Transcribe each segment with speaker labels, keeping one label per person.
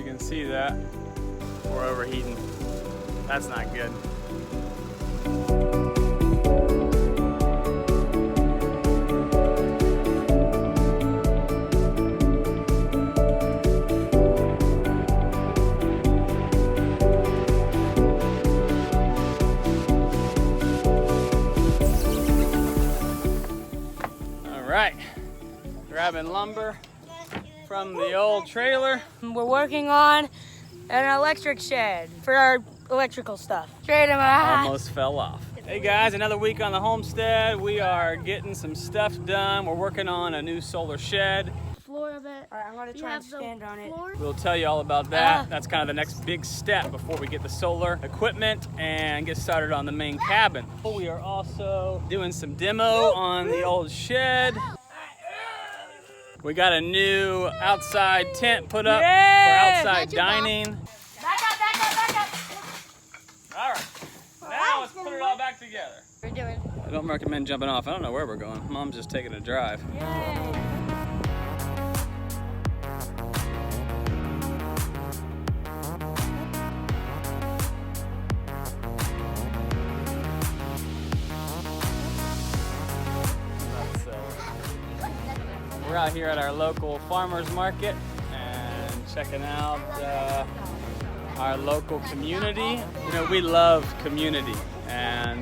Speaker 1: You can see that we're overheating. That's not good. All right, grabbing lumber from the old trailer.
Speaker 2: We're working on an electric shed for our electrical stuff. Straight in my eye.
Speaker 1: Almost fell off. Hey guys, another week on the homestead. We are getting some stuff done. We're working on a new solar shed.
Speaker 2: Floor of it. All right, I'm gonna try and stand on it.
Speaker 1: We'll tell you all about that. That's kind of the next big step before we get the solar equipment and get started on the main cabin. We are also doing some demo on the old shed. We got a new outside tent put up for outside dining.
Speaker 2: Back up.
Speaker 1: All right, now let's put it all back together.
Speaker 2: We're doing.
Speaker 1: I don't recommend jumping off. I don't know where we're going. Mom's just taking a drive.
Speaker 2: Yay.
Speaker 1: We're out here at our local farmers market and checking out our local community. You know, we love community, and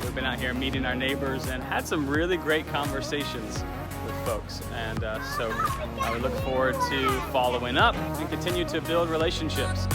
Speaker 1: we've been out here meeting our neighbors and had some really great conversations with folks. And so I would look forward to following up and continue to build relationships.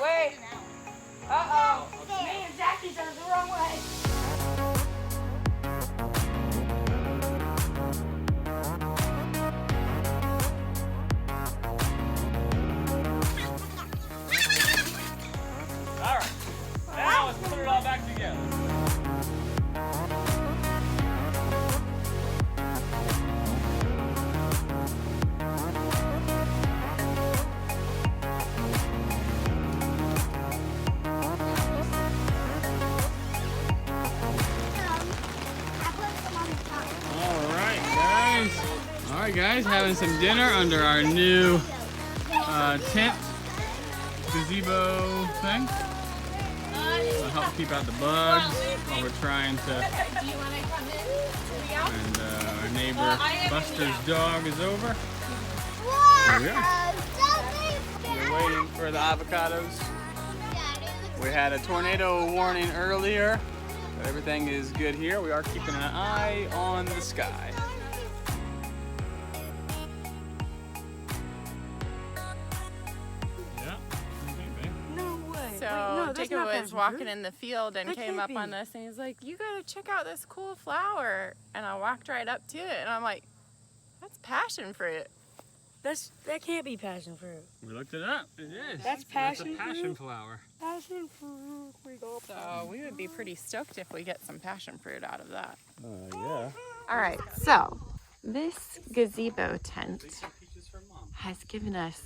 Speaker 2: Wait. Uh-oh. Me and Jackie turned the wrong way.
Speaker 1: All right, now let's put it all back together. All right, guys, having some dinner under our new tent gazebo thing. It'll help keep out the bugs while we're trying to. And our neighbor Buster's dog is over. Here we are. We're waiting for the avocados. We had a tornado warning earlier, but everything is good here. We are keeping an eye on the sky.
Speaker 3: So Jacob was walking in the field and came up on us and he's like, "You gotta check out this cool flower." And I walked right up to it and I'm like, "That's passion fruit."
Speaker 2: That can't be passion fruit.
Speaker 1: We looked it up. It is.
Speaker 2: That's passion
Speaker 1: fruit. That's a passion flower.
Speaker 2: Passion fruit.
Speaker 3: So we would be pretty stoked if we get some passion fruit out of that.
Speaker 1: Yeah.
Speaker 3: All right, so this gazebo tent has given us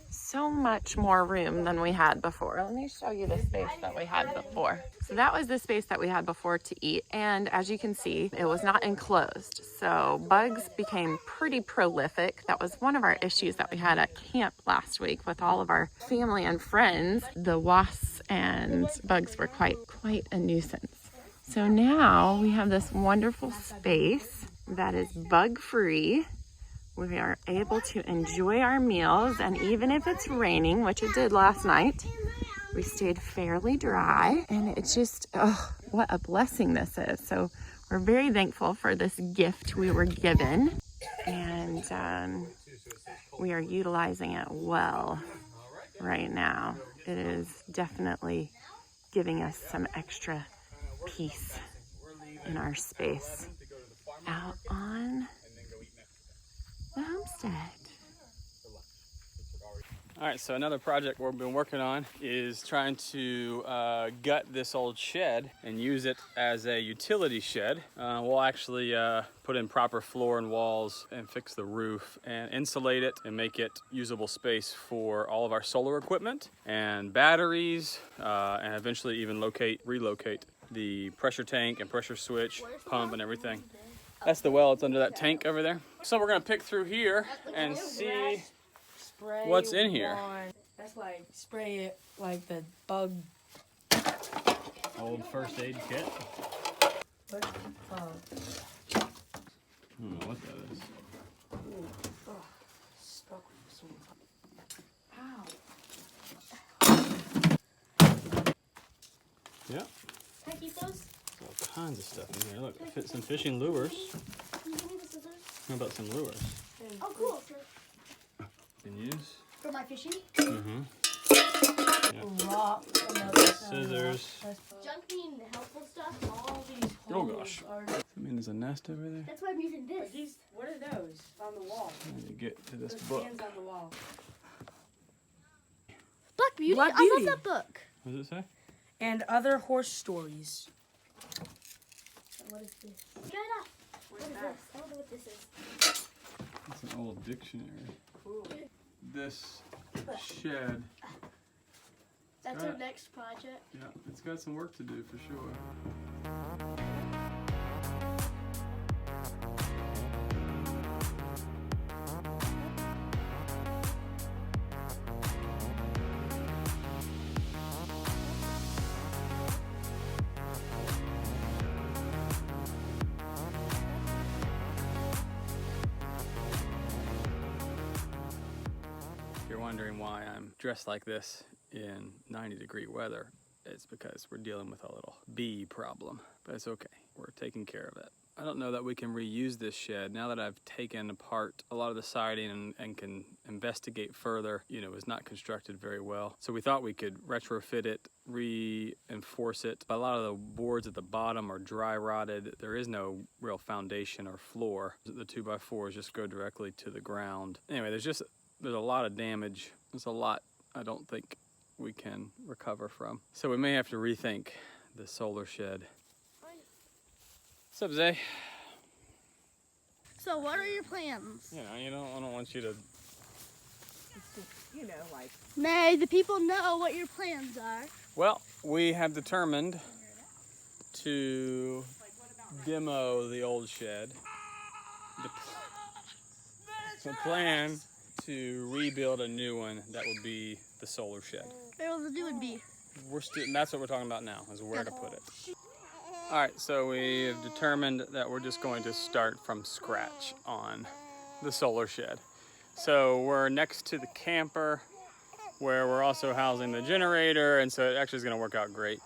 Speaker 3: so much more room than we had before. Let me show you the space that we had before. So that was the space that we had before to eat. And as you can see, it was not enclosed. So bugs became pretty prolific. That was one of our issues that we had at camp last week with all of our family and friends. The wasps and bugs were quite a nuisance. So now we have this wonderful space that is bug-free. We are able to enjoy our meals, and even if it's raining, which it did last night, we stayed fairly dry, and it's just, oh, what a blessing this is. So we're very thankful for this gift we were given, and we are utilizing it well right now. It is definitely giving us some extra peace in our space out on the homestead.
Speaker 1: All right, so another project we've been working on is trying to gut this old shed and use it as a utility shed. We'll actually put in proper floor and walls and fix the roof and insulate it and make it usable space for all of our solar equipment and batteries, and eventually even relocate the pressure tank and pressure switch, pump and everything. That's the well, it's under that tank over there. So we're gonna pick through here and see what's in here.
Speaker 2: That's like spray it like the bug.
Speaker 1: Old first aid kit.
Speaker 2: What?
Speaker 1: I don't know what that is.
Speaker 2: Stuck with some. Ow.
Speaker 1: Yeah.
Speaker 4: Can I keep those?
Speaker 1: All kinds of stuff in here. Look, some fishing lures.
Speaker 4: Can you give me the scissors?
Speaker 1: How about some lures?
Speaker 4: Oh, cool.
Speaker 1: Can use.
Speaker 4: For my fishing?
Speaker 1: Mm-hmm.
Speaker 2: Rock.
Speaker 1: Scissors.
Speaker 4: Junk mean the helpful stuff.
Speaker 2: All these
Speaker 1: Oh
Speaker 2: holes
Speaker 1: gosh.
Speaker 2: are.
Speaker 1: I mean, there's a nest over there.
Speaker 4: That's why I'm using this.
Speaker 2: What are those on the wall?
Speaker 1: When you get to this
Speaker 2: Those
Speaker 1: book.
Speaker 2: hands on the wall.
Speaker 4: Black Beauty?
Speaker 2: Black
Speaker 4: I
Speaker 2: Beauty.
Speaker 4: love that book.
Speaker 1: What does it say?
Speaker 2: And other horse stories.
Speaker 4: What is this? Try it off. What is this? I don't know what this is.
Speaker 1: It's an old dictionary.
Speaker 2: Ooh.
Speaker 1: This shed,
Speaker 4: That's our next project.
Speaker 1: yeah, it's got some work to do for sure. If you're wondering why I'm dressed like this in 90-degree weather, it's because we're dealing with a little bee problem, but it's okay. We're taking care of it. I don't know that we can reuse this shed. Now that I've taken apart a lot of the siding and can investigate further, you know, it's not constructed very well. So we thought we could retrofit it, reinforce it. A lot of the boards at the bottom are dry rotted. There is no real foundation or floor. The 2x4s just go directly to the ground. Anyway, there's a lot of damage. There's a lot I don't think we can recover from. So we may have to rethink the solar shed. What's up, Zay?
Speaker 4: So what are your plans?
Speaker 1: You know, I don't want you to.
Speaker 3: You know, like.
Speaker 4: May the people know what your plans are.
Speaker 1: Well, we have determined to demo the old shed. The plan to rebuild a new one that would be the solar shed.
Speaker 4: Where will the new one be?
Speaker 1: That's what we're talking about now, is where to put it. All right, so we've determined that we're just going to start from scratch on the solar shed. So we're next to the camper where we're also housing the generator, and so it actually is going to work out great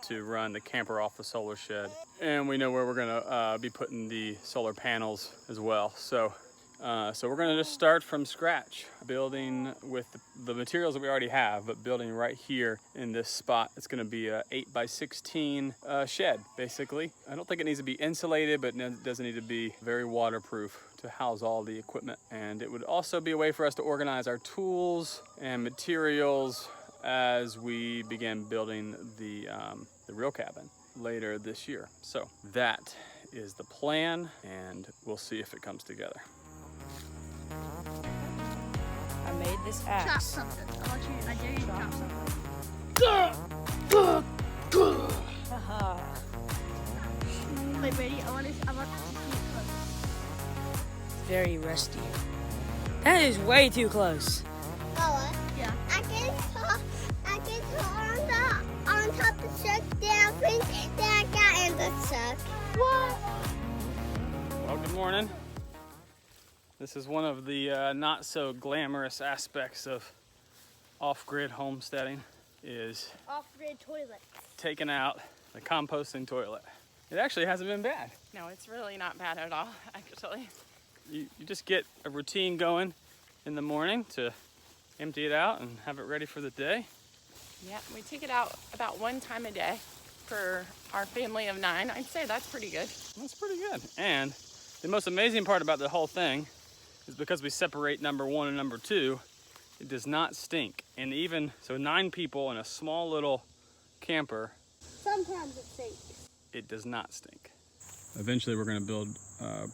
Speaker 1: to run the camper off the solar shed. And we know where we're going to be putting the solar panels as well. So we're going to just start from scratch, building with the materials that we already have, but building right here in this spot. It's going to be a 8x16 shed, basically. I don't think it needs to be insulated, but it doesn't need to be very waterproof to house all the equipment. And it would also be a way for us to organize our tools and materials as we begin building the real cabin later this year. So that is the plan, and we'll see if it comes together.
Speaker 2: I made this
Speaker 4: Chop
Speaker 2: axe.
Speaker 4: something. I dare you to chop something.
Speaker 2: Haha.
Speaker 4: Wait, ready? I want to see it close.
Speaker 2: Very rusty. That is way too close.
Speaker 5: Bella,
Speaker 4: Yeah.
Speaker 5: I can on top of the truck, then I got in the truck.
Speaker 4: What?
Speaker 1: Well, good morning. This is one of the not so glamorous aspects of off-grid homesteading, is
Speaker 4: Off-grid toilet.
Speaker 1: taking out the composting toilet. It actually hasn't been bad.
Speaker 3: No, it's really not bad at all, actually.
Speaker 1: You just get a routine going in the morning to empty it out and have it ready for the day.
Speaker 3: Yeah, we take it out about one time a day for our family of 9. I'd say that's pretty good.
Speaker 1: That's pretty good. And the most amazing part about the whole thing is because we separate number 1 and number 2, It does not stink. And even, so 9 people in a small little camper,
Speaker 5: Sometimes it stinks.
Speaker 1: it does not stink. Eventually we're going to build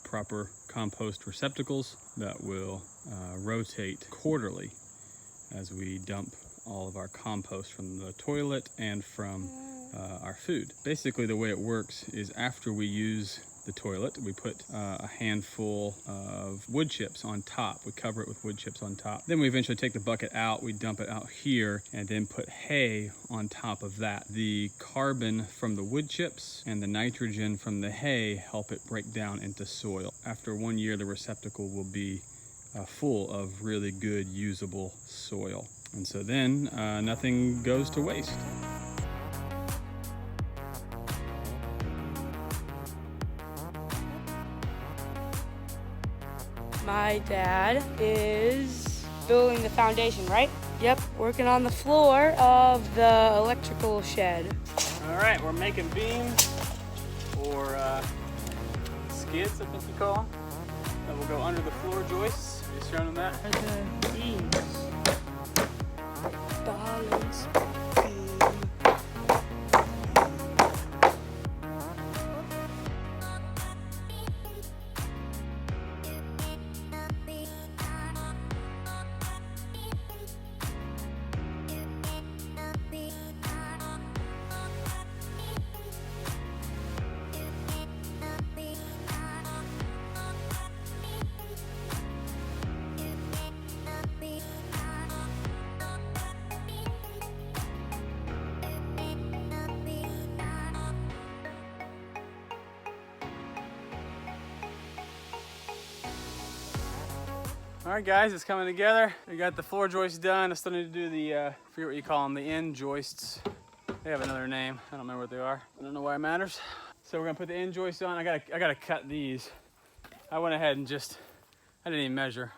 Speaker 1: proper compost receptacles that will rotate quarterly as we dump all of our compost from the toilet and from our food. Basically the way it works is after we use the toilet, we put a handful of wood chips on top. We cover it with wood chips on top. Then we eventually take the bucket out, we dump it out here, and then put hay on top of that. The carbon from the wood chips and the nitrogen from the hay help it break down into soil. After 1 year, the receptacle will be full of really good, usable soil. And so then nothing goes to waste.
Speaker 2: My dad is building the foundation, right? Yep, working on the floor of the electrical shed.
Speaker 1: All right, we're making beams or skids, I think you call them. That will go under the floor joists. You showing them that?
Speaker 2: The beams. Balance beam.
Speaker 1: All right, guys, it's coming together. We got the floor joists done. I still need to do the, I forget what you call them, the end joists. They have another name. I don't remember what they are. I don't know why it matters. So we're gonna put the end joists on. I gotta cut these. I went ahead and I didn't even measure.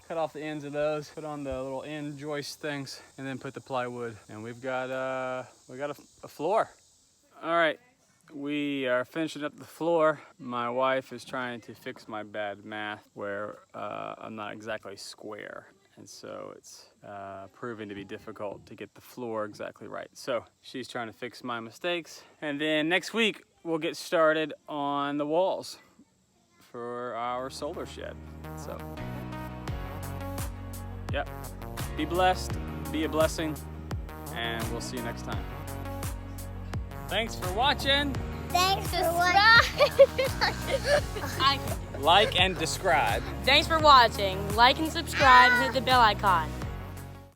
Speaker 1: Cut off the ends of those, put on the little end joist things, and then put the plywood. And we've got a floor. All right. We are finishing up the floor. My wife is trying to fix my bad math where I'm not exactly square. And so it's proving to be difficult to get the floor exactly right. So she's trying to fix my mistakes. And then next week, we'll get started on the walls for our solar shed. So, yep, be blessed, be a blessing, and we'll see you next time. Thanks for watching.
Speaker 5: Thanks for watching.
Speaker 1: Like and describe.
Speaker 2: Thanks for watching. Like and subscribe and hit the bell icon.